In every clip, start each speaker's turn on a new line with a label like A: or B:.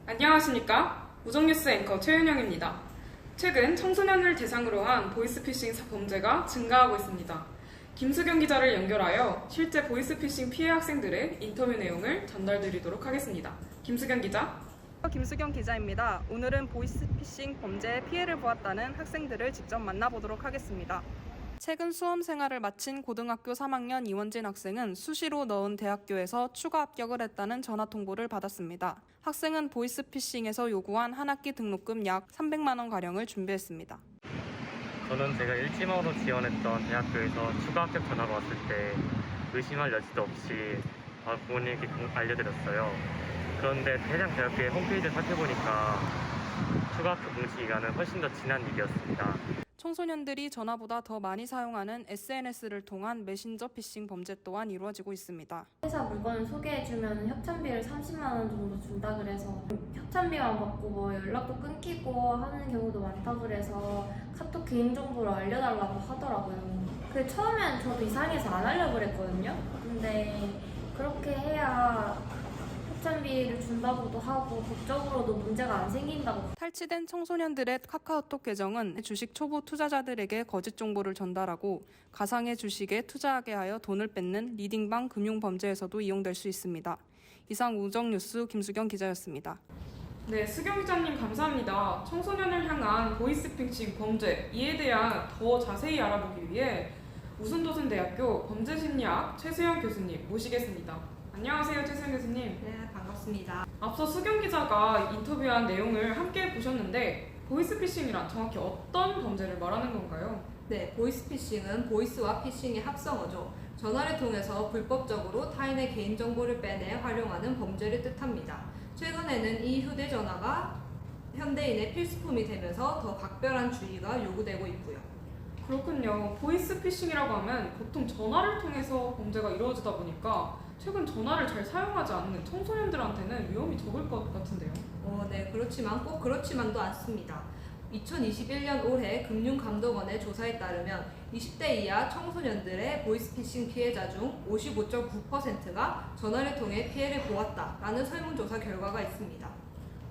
A: 안녕하십니까? 우정뉴스 앵커 최윤영입니다. 최근 청소년을 대상으로 한 보이스피싱 범죄가 증가하고 있습니다. 김수경 기자를 연결하여 실제 보이스피싱 피해 학생들의 인터뷰 내용을 전달드리도록 하겠습니다. 김수경 기자.
B: 김수경 기자입니다. 오늘은 보이스피싱 범죄의 피해를 보았다는 학생들을 직접 만나보도록 하겠습니다. 최근 수험 생활을 마친 고등학교 3학년 이원진 학생은 수시로 넣은 대학교에서 추가 합격을 했다는 전화 통보를 받았습니다. 학생은 보이스피싱에서 요구한 한 학기 등록금 약 300만 원가량을 준비했습니다.
C: 저는 제가 일지망으로 지원했던 대학교에서 추가 합격 전화가 왔을 때 의심할 여지도 없이 부모님께 알려드렸어요. 그런데 해당 대학교의 홈페이지를 살펴보니까 추가 합격 공지 기간은 훨씬 더 지난 일이었습니다.
B: 청소년들이 전화보다 더 많이 사용하는 SNS를 통한 메신저 피싱 범죄 또한 이루어지고 있습니다.
D: 회사 물건을 소개해주면 협찬비를 30만 원 정도 준다 그래서 협찬비만 받고 뭐 연락도 끊기고 하는 경우도 많다 그래서 카톡 개인정보를 알려달라고 하더라고요. 그 처음엔 저도 이상해서 안 하려고 그랬거든요. 근데 그렇게 해야 협찬비를 준다고도 하고 법적으로도 문제가 안 생긴다고.
B: 탈취된 청소년들의 카카오톡 계정은 주식 초보 투자자들에게 거짓 정보를 전달하고 가상의 주식에 투자하게 하여 돈을 뺏는 리딩방 금융범죄에서도 이용될 수 있습니다. 이상 우정뉴스 김수경 기자였습니다.
A: 네, 수경 기자님 감사합니다. 청소년을 향한 보이스피싱 범죄 이에 대한 더 자세히 알아보기 위해 우순도순대학교 범죄심리학 최수영 교수님 모시겠습니다. 안녕하세요, 최수영 교수님.
E: 네, 반갑습니다.
A: 앞서 수경 기자가 인터뷰한 내용을 함께 보셨는데 보이스피싱이란 정확히 어떤 범죄를 말하는 건가요?
E: 네, 보이스피싱은 보이스와 피싱의 합성어죠. 전화를 통해서 불법적으로 타인의 개인정보를 빼내 활용하는 범죄를 뜻합니다. 최근에는 이 휴대전화가 현대인의 필수품이 되면서 더 각별한 주의가 요구되고 있고요.
A: 그렇군요. 보이스피싱이라고 하면 보통 전화를 통해서 범죄가 이루어지다 보니까 최근 전화를 잘 사용하지 않는 청소년들한테는 위험이 적을 것 같은데요.
E: 네, 그렇지만 꼭 그렇지만도 않습니다. 2021년 올해 금융감독원의 조사에 따르면 20대 이하 청소년들의 보이스피싱 피해자 중 55.9%가 전화를 통해 피해를 보았다라는 설문조사 결과가 있습니다.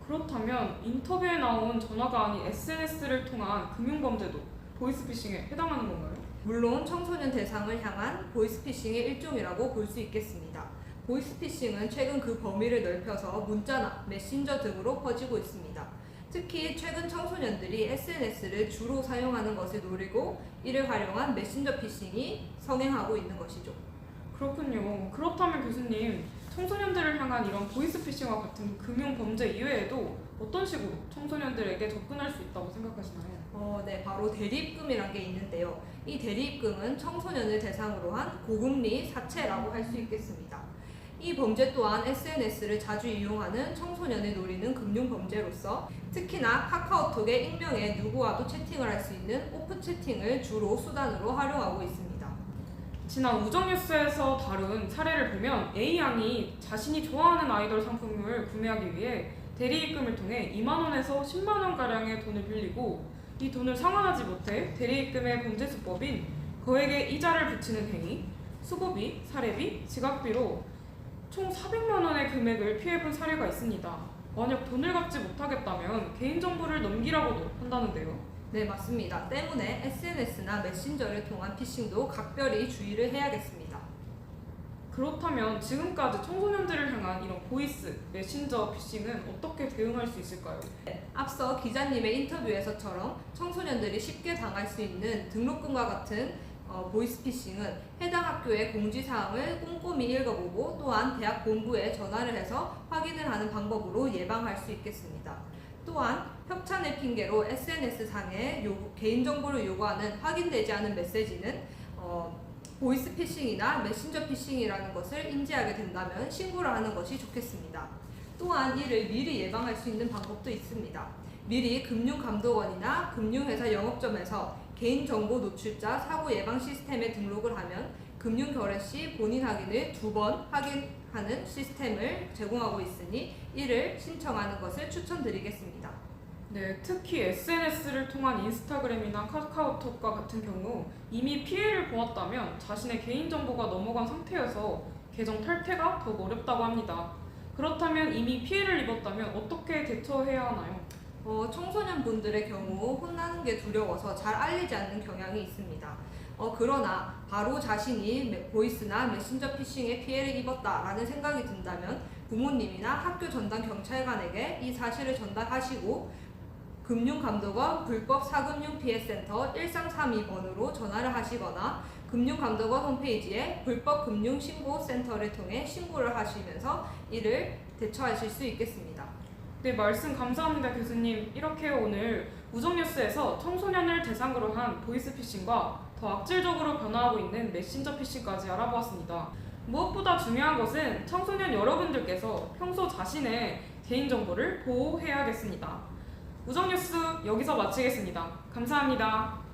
A: 그렇다면 인터뷰에 나온 전화가 아닌 SNS를 통한 금융범죄도 보이스피싱에 해당하는 건가요?
E: 물론 청소년 대상을 향한 보이스피싱의 일종이라고 볼 수 있겠습니다. 보이스피싱은 최근 그 범위를 넓혀서 문자나 메신저 등으로 퍼지고 있습니다. 특히 최근 청소년들이 SNS를 주로 사용하는 것을 노리고 이를 활용한 메신저 피싱이 성행하고 있는 것이죠.
A: 그렇군요. 그렇다면 교수님, 청소년들을 향한 이런 보이스피싱과 같은 금융범죄 이외에도 어떤 식으로 청소년들에게 접근할 수 있다고 생각하시나요?
E: 네, 바로 대리입금이라는 게 있는데요. 이 대리입금은 청소년을 대상으로 한 고금리 사채라고 할 수 있겠습니다. 이 범죄 또한 SNS를 자주 이용하는 청소년을 노리는 금융범죄로서 특히나 카카오톡의 익명의 누구와도 채팅을 할 수 있는 오픈 채팅을 주로 수단으로 활용하고 있습니다.
A: 지난 우정뉴스에서 다룬 사례를 보면 A양이 자신이 좋아하는 아이돌 상품을 구매하기 위해 대리입금을 통해 2만 원에서 10만 원가량의 돈을 빌리고 이 돈을 상환하지 못해 대리입금의 범죄 수법인 거액의 이자를 붙이는 행위, 수고비, 사례비, 지각비로 총 400만 원의 금액을 피해본 사례가 있습니다. 만약 돈을 갚지 못하겠다면 개인정보를 넘기라고도 한다는데요.
E: 네, 맞습니다. 때문에 SNS나 메신저를 통한 피싱도 각별히 주의를 해야겠습니다.
A: 그렇다면 지금까지 청소년들을 향한 이런 보이스, 메신저 피싱은 어떻게 대응할 수 있을까요?
E: 앞서 기자님의 인터뷰에서처럼 청소년들이 쉽게 당할 수 있는 등록금과 같은 보이스피싱은 해당 학교의 공지사항을 꼼꼼히 읽어보고 또한 대학 본부에 전화를 해서 확인을 하는 방법으로 예방할 수 있겠습니다. 또한 협찬을 핑계로 SNS상에 개인정보를 요구하는 확인되지 않은 메시지는 보이스피싱이나 메신저 피싱이라는 것을 인지하게 된다면 신고를 하는 것이 좋겠습니다. 또한 이를 미리 예방할 수 있는 방법도 있습니다. 미리 금융감독원이나 금융회사 영업점에서 개인정보 노출자 사고 예방 시스템에 등록을 하면 금융 결례 시 본인 확인을 2번 확인하는 시스템을 제공하고 있으니 이를 신청하는 것을 추천드리겠습니다.
A: 네, 특히 SNS를 통한 인스타그램이나 카카오톡과 같은 경우 이미 피해를 보았다면 자신의 개인정보가 넘어간 상태여서 계정 탈퇴가 더 어렵다고 합니다. 그렇다면 이미 피해를 입었다면 어떻게 대처해야 하나요?
E: 청소년분들의 경우 혼나는 게 두려워서 잘 알리지 않는 경향이 있습니다. 그러나 바로 자신이 보이스나 메신저 피싱에 피해를 입었다라는 생각이 든다면 부모님이나 학교 전담 경찰관에게 이 사실을 전달하시고 금융감독원 불법 사금융 피해센터 1332번으로 전화를 하시거나 금융감독원 홈페이지에 불법 금융신고센터를 통해 신고를 하시면서 이를 대처하실 수 있겠습니다.
A: 네, 말씀 감사합니다, 교수님. 이렇게 오늘 우정뉴스에서 청소년을 대상으로 한 보이스피싱과 더 악질적으로 변화하고 있는 메신저 피싱까지 알아보았습니다. 무엇보다 중요한 것은 청소년 여러분들께서 평소 자신의 개인정보를 보호해야겠습니다. 우정뉴스 여기서 마치겠습니다. 감사합니다.